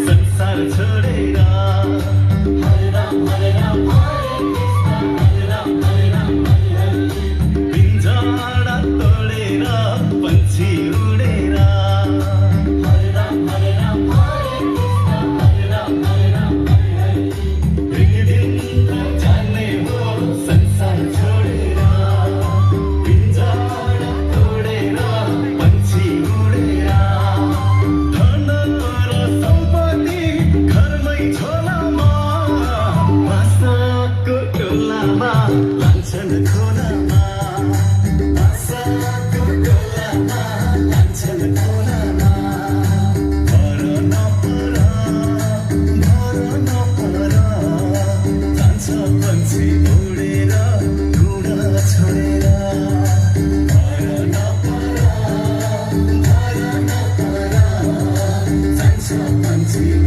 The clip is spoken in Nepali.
संसार छोडेर हरे राम हरे राम हरे कृष्ण हरे राम हरे राम हरे हरे पिंजरा तोडेर पंछी उडेर हरे राम हरे राम हरे कृष्ण हरे राम हरे राम हरे हरे एक दिन त जाने हो संसार छोडेर पिंजरा तोडेर पंछी उडेर लान्छन् खोलामा आशाको डोलामा लान्छन् खोलामा भर नपर जान्छ पंछी उडेर गुडा छोडेर भर नपर जान्छ पंछी